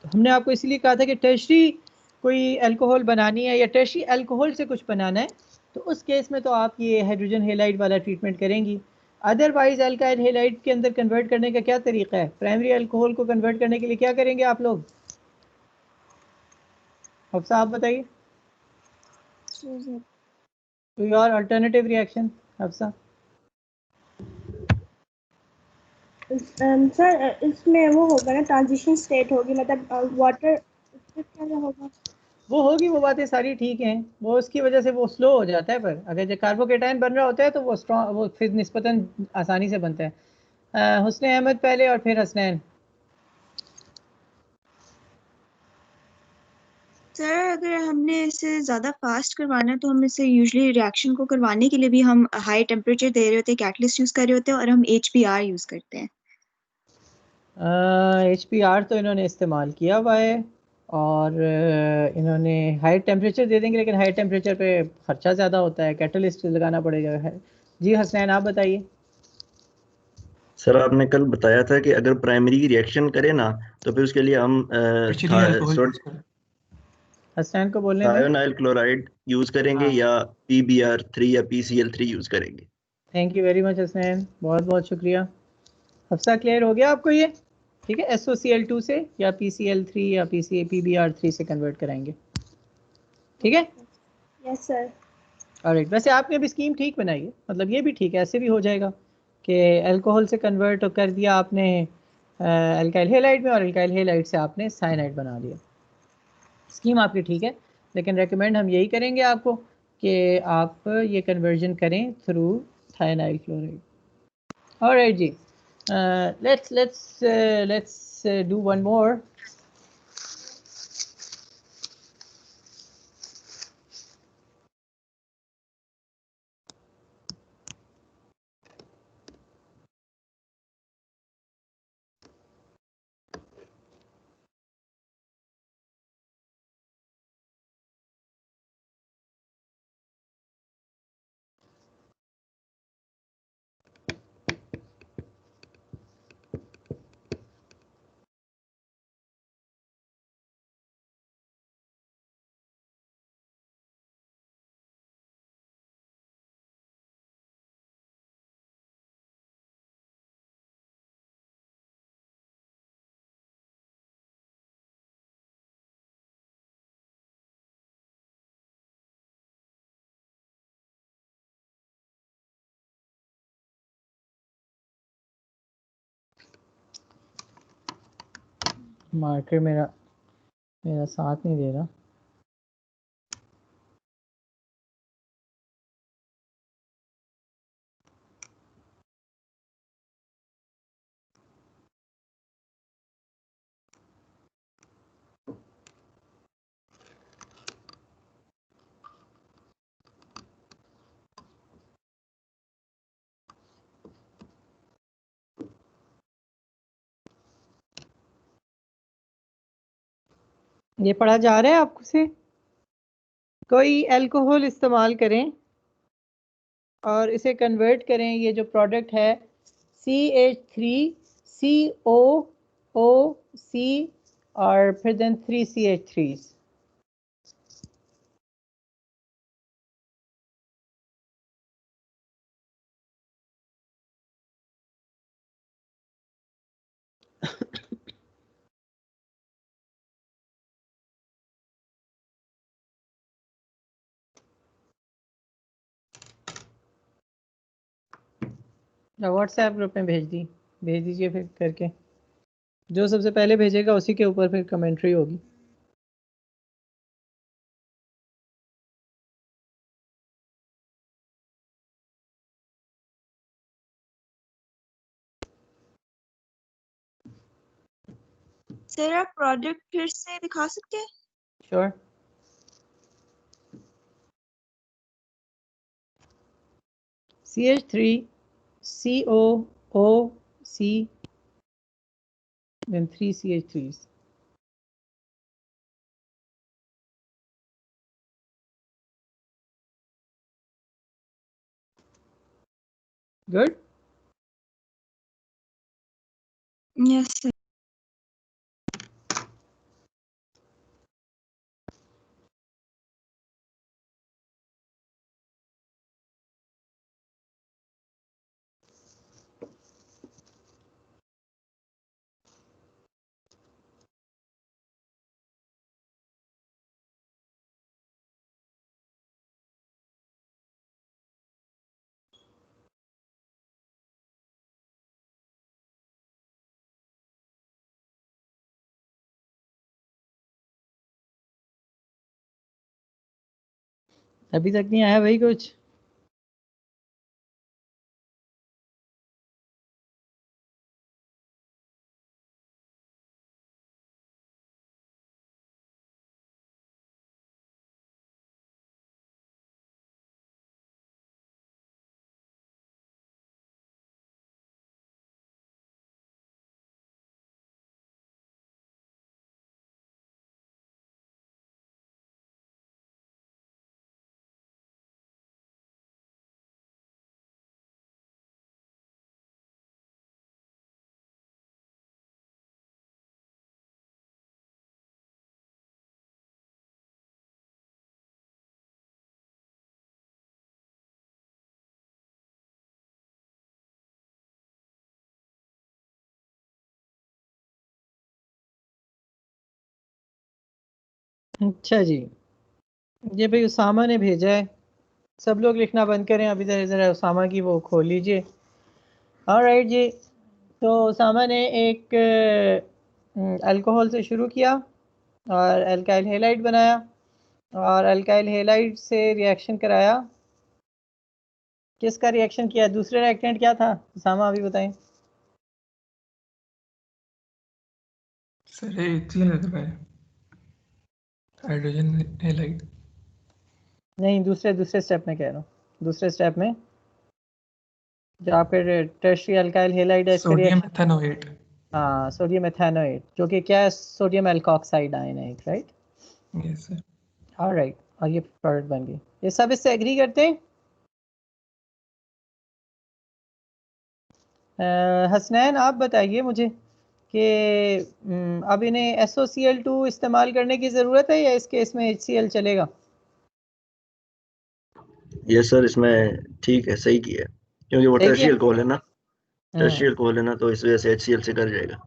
तो हमने आपको इसलिए कहा था कि टर्शरी कोई अल्कोहल बनानी है या टर्शरी अल्कोहल से कुछ बनाना है तो उस केस में तो आप ये हाइड्रोजन हेलाइड वाला ट्रीटमेंट करेंगी। अदरवाइज अल्काइल हेलाइड के अंदर कन्वर्ट करने का क्या तरीका है? प्राइमरी अल्कोहल को कन्वर्ट करने के लिए क्या करेंगे आप लोग? हफ्सा आप बताइए, your alternative reaction. Hafsa sir इसमें वो होगा ना, ट्रांजिशन स्टेट होगी, मतलब वाटर क्या होगा? वो होगी, वो बातें सारी ठीक हैं, वो उसकी वजह से वो स्लो हो जाता है, पर अगर जो कार्बोकेटाइन बन रहा होता है तो वो स्ट्रॉन्ग, वो फिर निस्बतन आसानी से बनता है। हुस्न अहमद पहले और फिर हसनैन। सर अगर हमने इसे ज़्यादा फास्ट करवाना है तो हम इसे यूजुअली रिएक्शन को करवाने के लिए भी हम हाई टेम्परेचर दे रहे होते हैं, कैटलिस्ट यूज़ कर रहे होते हैं और हम HBr यूज़ करते हैं। HBr तो इन्होंने इस्तेमाल किया हुआ है और इन्होंने हाई टेम्परेचर दे देंगे, लेकिन हाई टेम्परेचर पे खर्चा ज़्यादा होता है, कैटलिस्ट लगाना पड़ेगा है। जी हसनैन आप बताइए। सर आपने कल बताया था कि अगर प्राइमरी की रिएक्शन करे ना तो फिर उसके लिए हम टर्शरी अल्कोहल यूज करें। हसनैन को बोलने दें। थायोनाइल क्लोराइड यूज करेंगे हाँ, या PBr3 या PCl3 यूज करेंगे। Thank you very much Hasnain, बहुत बहुत शुक्रिया। हफ्सा क्लियर हो गया आपको ये? ठीक है, SOCl2 से या PCl3 या PBr3 से कन्वर्ट कराएंगे। ठीक है, यस सर। ऑलराइट। वैसे आपने भी स्कीम ठीक बनाई है, मतलब ये भी ठीक है, ऐसे भी हो जाएगा कि अल्कोहल से कन्वर्ट कर दिया आपने अल्काइल हेलाइड में और अल्काइल हेलाइड से आपने साइनाइड बना लिया। स्कीम आपकी ठीक है, लेकिन रेकमेंड हम यही करेंगे आपको कि आप ये कन्वर्जन करें थ्रू थायनाइल क्लोराइड। ऑलराइट जी, let's do one more. Marker मेरा साथ नहीं दे रहा। ये पढ़ा जा रहा है आपको से? कोई अल्कोहल इस्तेमाल करें और इसे कन्वर्ट करें, ये जो प्रोडक्ट है CH3COOC और फिर देन 3 CH3s। व्हाट्सएप ग्रुप में भेज दीजिए फिर करके, जो सबसे पहले भेजेगा उसी के ऊपर फिर कमेंट्री होगी। सर आप प्रोडक्ट फिर से दिखा सकते हैं? Sure. CH3COOC then 3 CH3s। Good. Yes sir. अभी तक नहीं आया भाई कुछ? अच्छा जी, ये भाई उसामा ने भेजा है। सब लोग लिखना बंद करें, अभी ज़रा उसामा की वो खोल लीजिए। ऑलराइट जी, तो उसामा ने एक अल्कोहल से शुरू किया और अल्काइल हेलाइड बनाया और अल्काइल हेलाइड से रिएक्शन कराया। किसका रिएक्शन किया? दूसरे रिएक्टेंट क्या था उसामा, अभी बताएं। सर HCl है, हाइड्रोजन हेलाइड। नहीं, दूसरे स्टेप में कह रहा हूँ। दूसरे स्टेप में जो आपके टर्शियरी अल्काइल हेलाइड है, इसका सोडियम रिएक्शन। एथेनोएट। हाँ, सोडियम एथेनोएट, जो कि क्या है? सोडियम एल्कोक्साइड आयन है, राइट? Yes sir. ऑलराइट, और ये प्रोडक्ट बन गई। ये सब इससे एग्री करते हैं? हसनैन, आप बताइए मुझे कि अब इन्हें SOCl2 इस्तेमाल करने की ज़रूरत है या इस केस में HCl चलेगा? ये सर इसमें ठीक है, सही किया, क्योंकि वो सही किया। टर्शियल कोल है ना, हम्म, टर्शियल कोल है ना, तो इस वजह से HCl से कर जाएगा,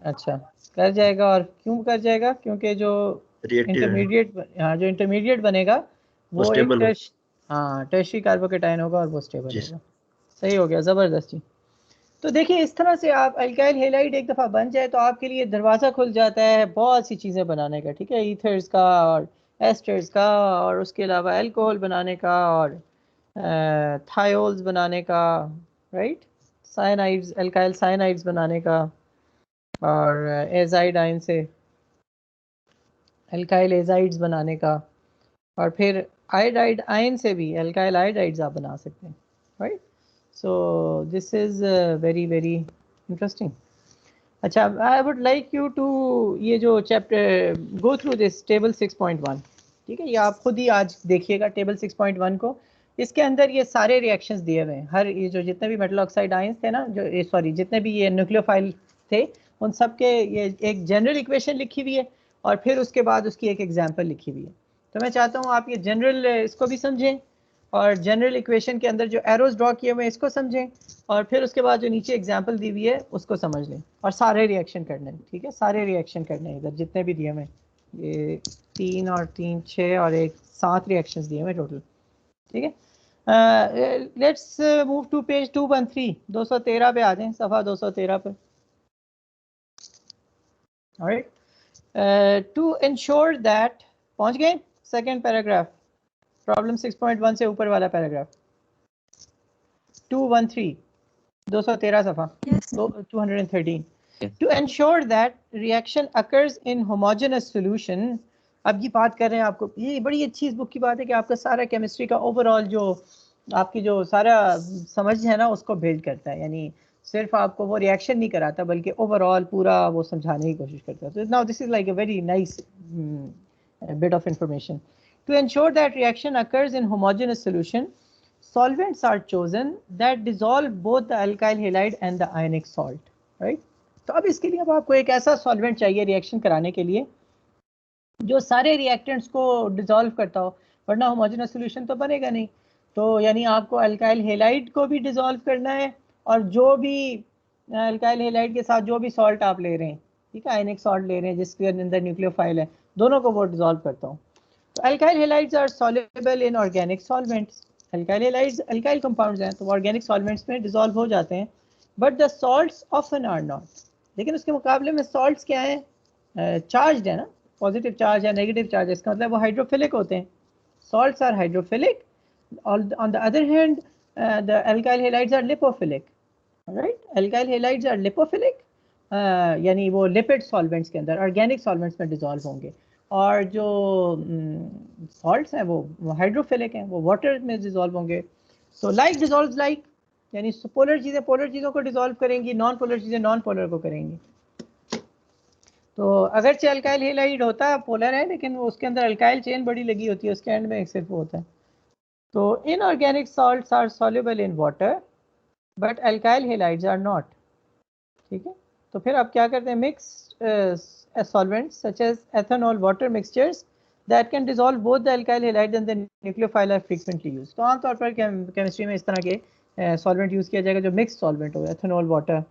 अच्छा, कर जाएगा। और क्यों कर जाएगा? क्योंकि जो रिएक्टिव है, हाँ, जो इंटरमीडिएट बनेगा वो वो एक स्टेबल हो। हाँ, टर्शियरी कार्बोकेटाइन होगा और वो स्टेबल जी होगा। सही हो गया, ज़बरदस्त जी। तो देखिए, इस तरह से आप अल्काइल हेलाइड एक दफ़ा बन जाए तो आपके लिए दरवाज़ा खुल जाता है बहुत सी चीज़ें बनाने का, ठीक है? ईथर्स का और एस्टर्स का, और उसके अलावा अल्कोहल बनाने का और थायोल्स बनाने का, राइट? साइनाइड्स, अल्काइल साइनाइड्स बनाने का, और एजाइड आयन से अल्काइल एजाइड्स बनाने का, और फिर आयोडाइड आयन से भी अल्काइल आयोडाइड्स आप बना सकते हैं, right? So this is very very interesting. अच्छा, I would like you to ये जो chapter go through this table 6.1, ठीक है? ये आप खुद ही आज देखिएगा टेबल 6.1 को। इसके अंदर ये सारे रिएक्शंस दिए हुए हैं, हर ये जो जितने भी मेटल ऑक्साइड आयंस थे ना, जो सॉरी जितने भी ये न्यूक्लियोफाइल थे, उन सब के ये एक जनरल इक्वेशन लिखी हुई है और फिर उसके बाद उसकी एक एग्जाम्पल लिखी हुई है। तो मैं चाहता हूँ आप ये जनरल इसको भी समझें और जनरल इक्वेशन के अंदर जो एरोज ड्रॉ किए हुए हैं इसको समझें, और फिर उसके बाद जो नीचे एग्जाम्पल दी हुई है उसको समझ लें और सारे रिएक्शन करने हैं, ठीक है? सारे रिएक्शन करने हैं इधर जितने भी दिए हुए हैं, ये 3 और 3 6 और एक 7 रिएक्शंस दिए हुए हैं टोटल, ठीक है? लेट्स मूव टू पेज 213, 213 पे आ जाएं, सफ़ा 213 पे। ऑलराइट, टू इंश्योर दैट, पहुंच गए? सेकेंड पैराग्राफ, प्रॉब्लम 6.1 से ऊपर वाला पैराग्राफ, 213, 213 सफ़ा, 213। To ensure that reaction occurs in homogeneous solution, अब ये बात कर रहे हैं आपको, ये बड़ी अच्छी इस बुक की बात है कि आपका सारा केमिस्ट्री का ओवरऑल जो आपकी जो सारा समझ है ना उसको बिल्ड करता है, यानी सिर्फ आपको वो रिएक्शन नहीं कराता बल्कि ओवरऑल पूरा वो समझाने की कोशिश करता है। तो now this is like a very nice bit of information. To ensure that reaction occurs in homogeneous solution, solvents are chosen that dissolve both the alkyl halide and the ionic salt, right? तो अब इसके लिए अब आपको एक ऐसा solvent चाहिए reaction कराने के लिए जो सारे रिएक्टेंट्स को डिसॉल्व करता हो, वरना होमोजेनस सॉल्यूशन तो बनेगा नहीं। तो यानी आपको अल्काइल हेलाइड को भी डिसॉल्व करना है और जो भी अल्काइल हेलाइड के साथ जो भी सॉल्ट आप ले रहे हैं, ठीक है, आयनिक सॉल्ट ले रहे हैं जिसके अंदर न्यूक्लियोफाइल है, दोनों को वो डिसॉल्व करता हूँ। तो alkyl halides are soluble in organic solvents, alkyl halides alkyl compounds हैं तो ऑर्गेनिक सॉल्वेंट्स में डिसॉल्व हो जाते हैं, but the salts often are not. लेकिन उसके मुकाबले में सॉल्ट्स क्या हैं? चार्ज्ड है ना, पॉजिटिव चार्ज या नेगेटिव चार्ज, इसका मतलब वो हाइड्रोफिलिक होते हैं, salts are hydrophilic. On the other hand, the alkyl halides are lipophilic. Right? Alkyl halides are lipophilic, यानी वो लिपिड सॉल्वेंट्स के अंदर ऑर्गेनिक सॉल्वेंट्स में डिजॉल्व होंगे, और जो सॉल्ट्स हैं वो हाइड्रोफिलिक हैं, वो वाटर में डिजॉल्व होंगे. सो लाइक डिजॉल्व्स लाइक, यानी पोलर चीज़ों को डिजॉल्व करेंगी, नॉन पोलर चीज़ें नॉन पोलर को करेंगी. तो अगरचे अल्काइल हेलाइड होता है पोलर है, लेकिन वो उसके अंदर अल्काइल चेन बड़ी लगी होती है, उसके एंड में एक सिर्फ होता है. तो inorganic salts are soluble in water but alkyl halides are not. ठीक है, तो फिर आप क्या करते हैं, mix solvents such as ethanol water mixtures that can dissolve both the alkyl halides and the nucleophile are frequently used. तो आमतौर पर केमिस्ट्री में इस तरह के सॉल्वेंट यूज़ किया जाएगा जो मिक्स सॉल्वेंट हो, ethanol water.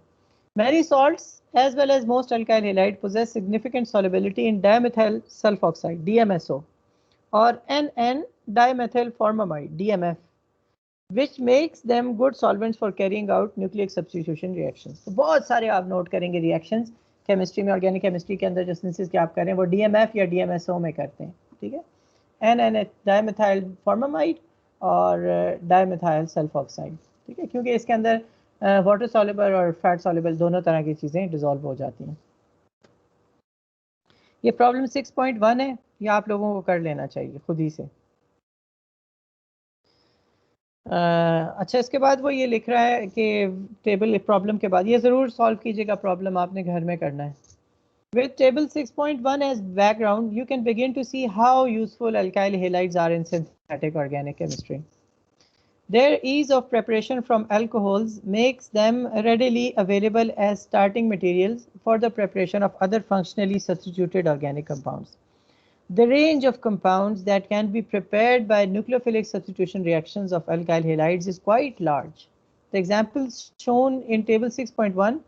Many salts as well as most alkyl halides possess significant solubility in dimethyl sulfoxide (DMSO) or N,N-dimethylformamide (DMF), which makes them good solvents for carrying out nucleic substitution reactions. तो बहुत सारे आप note करेंगे reactions chemistry में, organic chemistry के अंदर जो synthesis के आप कर रहे हैं वो DMF या DMSO में करते हैं. ठीक है, N,N-dimethylformamide और dimethyl sulfoxide. ठीक है, क्योंकि इसके अंदर वाटर सॉल्युबल और फैट सॉल्युबल दोनों तरह की चीज़ें डिसॉल्व हो जाती हैं. ये प्रॉब्लम 6.1 है, ये आप लोगों को कर लेना चाहिए खुद ही से. अच्छा, इसके बाद वो ये लिख रहा है कि टेबल प्रॉब्लम के बाद ये ज़रूर सॉल्व कीजिएगा, प्रॉब्लम आपने घर में करना है. With table 6.1 as background, you can begin to see how useful alkyl halides are in synthetic organic chemistry. Their ease of preparation from alcohols makes them readily available as starting materials for the preparation of other functionally substituted organic compounds. The range of compounds that can be prepared by nucleophilic substitution reactions of alkyl halides is quite large. The examples shown in table 6.1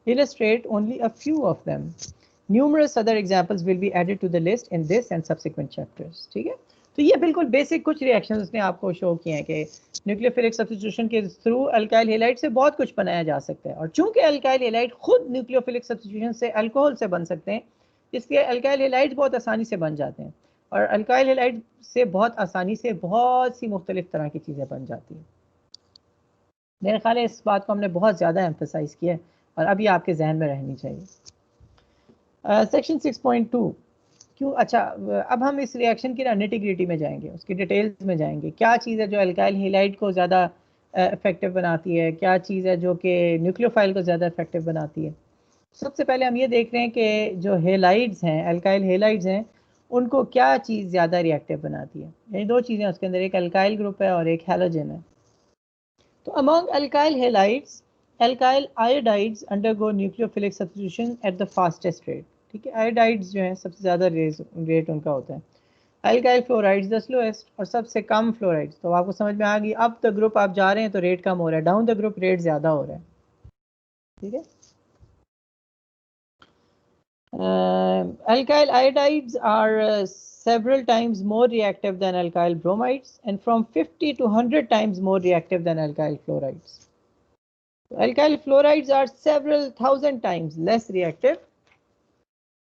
illustrate only a few of them. Numerous other examples will be added to the list in this and subsequent chapters. ठीक है, तो ये बिल्कुल basic कुछ reactions उसने आपको show किए हैं कि न्यूक्लियोफिलिक सब्स्टिट्यूशन के थ्रू अल्काइल हेलाइड से बहुत कुछ बनाया जा सकता है, और चूंकि अल्काइल हेलाइड खुद न्यूक्लियोफिलिक सब्स्टिट्यूशन से अल्कोहल से बन सकते हैं, इसलिए अल्काइल हेलाइड बहुत आसानी से बन जाते हैं, और अल्काइल हेलाइड से बहुत आसानी से बहुत सी मुख्तलिफ तरह की चीज़ें बन जाती हैं. मेरे ख्याल है इस बात को हमने बहुत ज़्यादा एम्फसाइज किया है और अब ये आपके जहन में रहनी चाहिए. सेक्शन 6.2 क्यों. अच्छा, अब हम इस रिएक्शन की निटी-ग्रिटी में जाएंगे, उसकी डिटेल्स में जाएंगे. क्या चीज़ है जो अल्काइल हेलाइड को ज़्यादा इफेक्टिव बनाती है, क्या चीज़ है जो कि न्यूक्लियोफाइल को ज़्यादा इफेक्टिव बनाती है. सबसे पहले हम ये देख रहे हैं कि जो हेलाइड्स हैं, अल्काइल हेलाइड्स हैं, उनको क्या चीज़ ज़्यादा रिएक्टिव बनाती है. यानी दो चीज़ें उसके अंदर, एक अल्काइल ग्रुप है और एक हैलोजन है. तो among alkyl halides, alkyl iodides undergo nucleophilic substitution at the fastest rate. ठीक है, आयोडाइड्स जो हैं सबसे ज़्यादा रेट उनका होता है. अल्काइल फ्लोराइड्स द स्लोएस्ट और सबसे कम फ्लोराइड्स. तो आपको समझ में आ गई, अप द ग्रुप आप जा रहे हैं तो रेट कम हो रहा है, डाउन द ग्रुप रेट ज़्यादा हो रहा है. ठीक है, alkyl iodides are several times more reactive than alkyl bromides and from 50 to 100 times more reactive than alkyl fluorides. Alkyl fluorides are several thousand times less reactive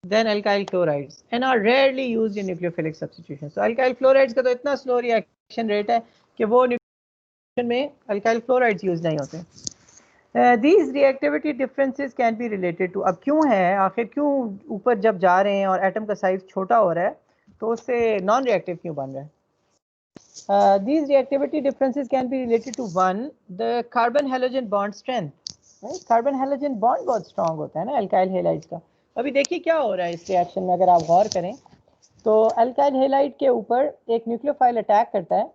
than alkyl chlorides and are rarely used in nucleophilic substitution. So alkyl fluorides का तो इतना slow reaction rate है कि वो nucleation में alkyl fluorides use नहीं होते. These reactivity differences can be related to. अब क्यों है, आखिर क्यों ऊपर जब जा रहे हैं और एटम का साइज छोटा हो रहा है तो उससे नॉन रिएक्टिव क्यों बन रहा है. These reactivity differences can be related to one, the carbon halogen bond strength. Right? Carbon halogen bond बहुत strong होता है ना अल्काइल हेलाइड का. अभी देखिए क्या हो रहा है इस रिएक्शन में, अगर आप गौर करें तो अल्काइल हेलाइड के ऊपर एक न्यूक्लियोफाइल अटैक करता है,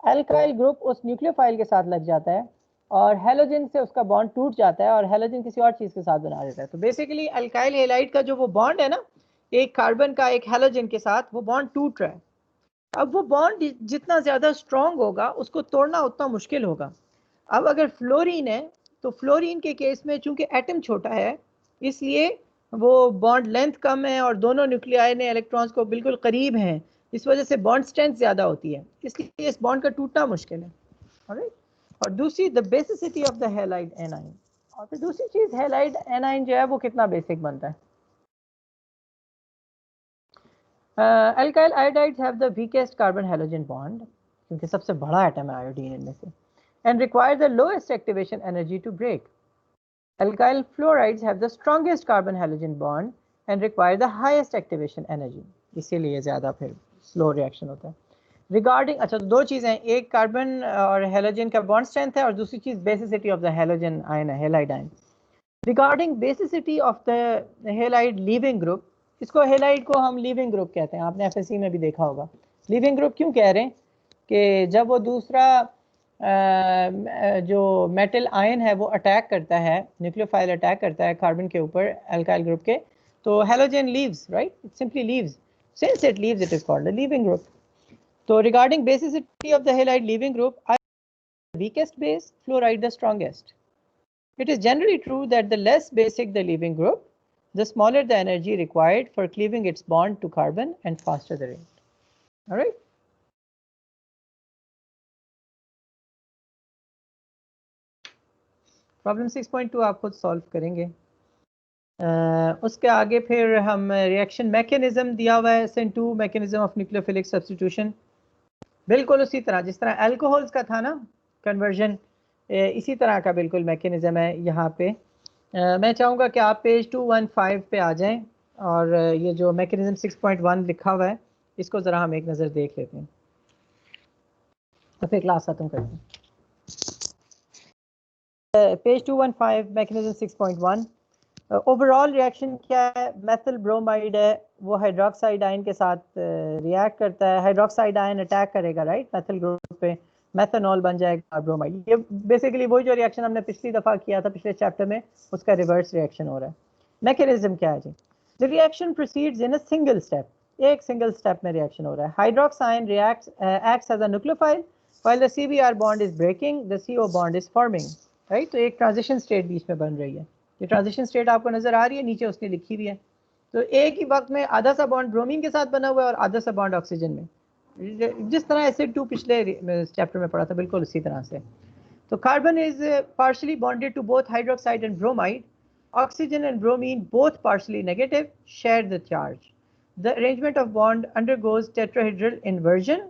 अल्काइल ग्रुप उस न्यूक्लियोफाइल के साथ लग जाता है और हेलोजन से उसका बॉन्ड टूट जाता है और हेलोजन किसी और चीज़ के साथ बना देता है. तो बेसिकली अल्काइल हेलाइड का जो वो बॉन्ड है ना, एक कार्बन का एक हेलोजन के साथ, वो बॉन्ड टूट रहा है. अब वो बॉन्ड जितना ज़्यादा स्ट्रॉन्ग होगा उसको तोड़ना उतना मुश्किल होगा. अब अगर फ्लोरीन है तो फ्लोरीन के केस में चूंकि एटम छोटा है इसलिए वो बॉन्ड लेंथ कम है और दोनों न्यूक्लियाई ने इलेक्ट्रॉन्स को बिल्कुल करीब हैं, इस वजह से बॉन्ड स्ट्रेंथ ज़्यादा होती है, इसलिए इस बॉन्ड का टूटना मुश्किल है. ऑलराइट, और दूसरी the basicity of the halide A9. और फिर दूसरी चीज़ हैलाइड एनाइन जो है वो कितना बेसिक बनता है. Alkyl iodides have the weakest carbon halogen bond, क्योंकि सबसे बड़ा एटम है आयोडीन इनमें से, and require the lowest activation energy to break. Alkyl fluorides have the strongest carbon halogen bond and require the highest activation energy. इसीलिए ज़्यादा फिर slow reaction होता है. Regarding, अच्छा तो दो चीज़ें, एक कार्बन और हेलोजन का बॉन्ड स्ट्रेंथ है और दूसरी चीज़ basicity of the halogen ion है, halide ion. Regarding basicity of the halide leaving group, इसको हेलाइड को हम लीविंग ग्रुप कहते हैं, आपने एफएससी में भी देखा होगा. लीविंग ग्रुप क्यों कह रहे हैं कि जब वो दूसरा जो मेटल आयन है वो अटैक करता है, न्यूक्लियोफाइल अटैक करता है कार्बन के ऊपर अल्काइल ग्रुप के, तो halogen leaves, right, it simply leaves. Since it leaves it is called a leaving group. तो regarding basicity of the halide leaving group, weakest base, fluoride the strongest. It is generally true that the less basic the leaving group, the smaller the energy required for cleaving its bond to carbon and faster the rate. All right. Problem 6.2 आप खुद solve करेंगे. उसके आगे फिर हम reaction mechanism दिया हुआ है, SN2 mechanism of nucleophilic substitution. बिल्कुल उसी तरह जिस तरह alcohols का था ना conversion, इसी तरह का बिल्कुल mechanism है यहाँ पे. मैं चाहूँगा कि आप पेज 215 पे आ जाएं और ये जो मैकेनिज्म 6.1 लिखा हुआ है इसको ज़रा हम एक नज़र देख लेते हैं तो फिर क्लास ख़त्म करते हैं. Page 215 mechanism 6.1. ओवरऑल रिएक्शन क्या है? मेथिल ब्रोमाइड है वो हाइड्रोक्साइड आयन के साथ रिएक्ट करता है. हाइड्रोक्साइड आयन अटैक करेगा, राइट, मेथिल ग्रुप पे, मेथनॉल बन जाएगा ब्रोमाइड. ये बेसिकली वही जो रिएक्शन हमने पिछली दफ़ा किया था पिछले चैप्टर में, उसका रिवर्स रिएक्शन हो रहा है. मैकेनिज्म क्या है जी? The reaction proceeds in a single step. एक सिंगल स्टेप में रिएक्शन हो रहा है. Hydroxide ion acts as a nucleophile while the CBr bond is breaking, the CO bond is forming, right. तो एक ट्रांजिशन स्टेट बीच में बन रही है. ये ट्रांजिशन स्टेट आपको नजर आ रही है, नीचे उसने लिखी हुई है. तो एक ही वक्त में आधा सा बॉन्ड ब्रोमीन के साथ बना हुआ है और आधा सा बॉन्ड ऑक्सीजन में, जिस तरह SN2 पिछले चैप्टर में पढ़ा था बिल्कुल उसी तरह से. तो carbon is partially bonded to both hydroxide and bromide. Oxygen and bromine both partially negative share the charge. The arrangement of bond undergoes tetrahedral inversion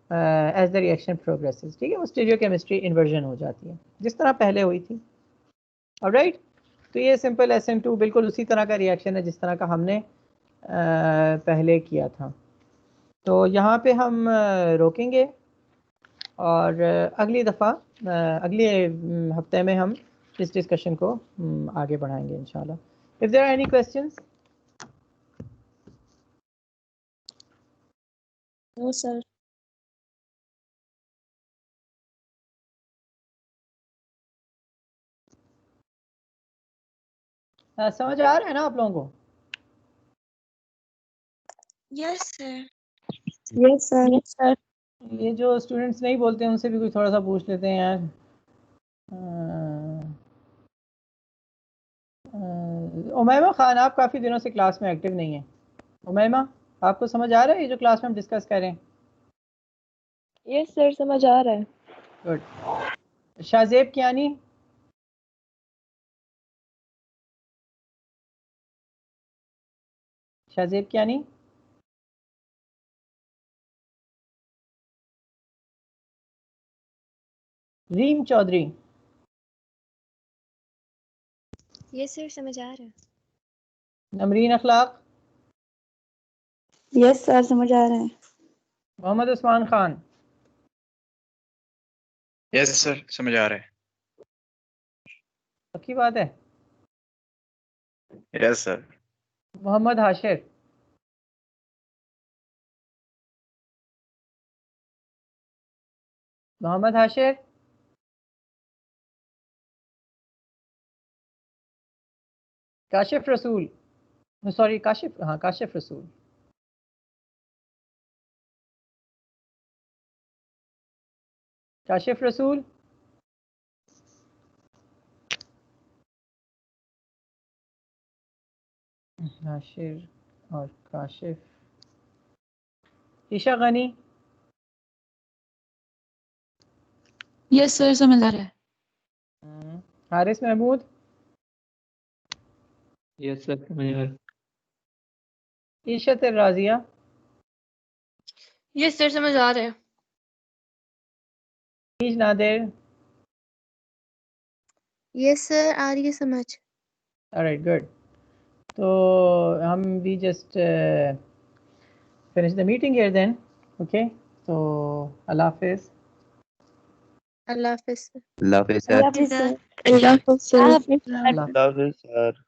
as the reaction progresses. ठीक है, वो स्टीरियोकेमिस्ट्री इन्वर्जन हो जाती है जिस तरह पहले हुई थी. ऑलराइट, तो ये सिंपल SN2 बिल्कुल उसी तरह का रिएक्शन है जिस तरह का हमने पहले किया था. तो यहाँ पे हम रोकेंगे और अगली दफ़ा अगले हफ्ते में हम इस डिस्कशन को आगे बढ़ाएंगे इंशाल्लाह. If there are any questions? No sir. समझ आ रहा है ना आप लोगों को? Yes sir. Yes sir. ये जो स्टूडेंट्स नहीं बोलते हैं उनसे भी कोई थोड़ा सा पूछ लेते हैं यार. उमैमा खान, आप काफ़ी दिनों से क्लास में एक्टिव नहीं है. उमैमा, आपको समझ आ रहा है ये जो क्लास में हम डिस्कस कर रहे हैं? यस सर, समझ आ रहा है. Good. Shahzeb Kiyani? Shahzeb Kiyani? Reem Chaudhary? Yes sir, समझ आ रहा है. नमरीन अखलाक? यस सर, समझ आ रहा है. मोहम्मद उस्मान खान? यस सर, समझ आ रहा है. पक्की बात है? Yes sir. Mohammad Hashir? Mohammad Hashir? Kashif Rasool? Sorry, Kashif, हाँ काशिफ रसूल. काशिफ रसूल? हाशिर और काशिफ. ईशा गनी? यस सर, समझ आ रहा है. हारिस महमूद? यस सर, समझ आ रहा है. ईशत राजिया? यस सर समझ आ रहा है। प्लीज नादिर। यस सर आ रही है समझ। Alright good. तो हम we just finish the meeting here then. Okay, so Allah Hafiz. अल्लाह हाफिज। अल्लाह हाफिज सर। अल्लाह हाफिज सर। Allah. अल्लाह हाफिज सर।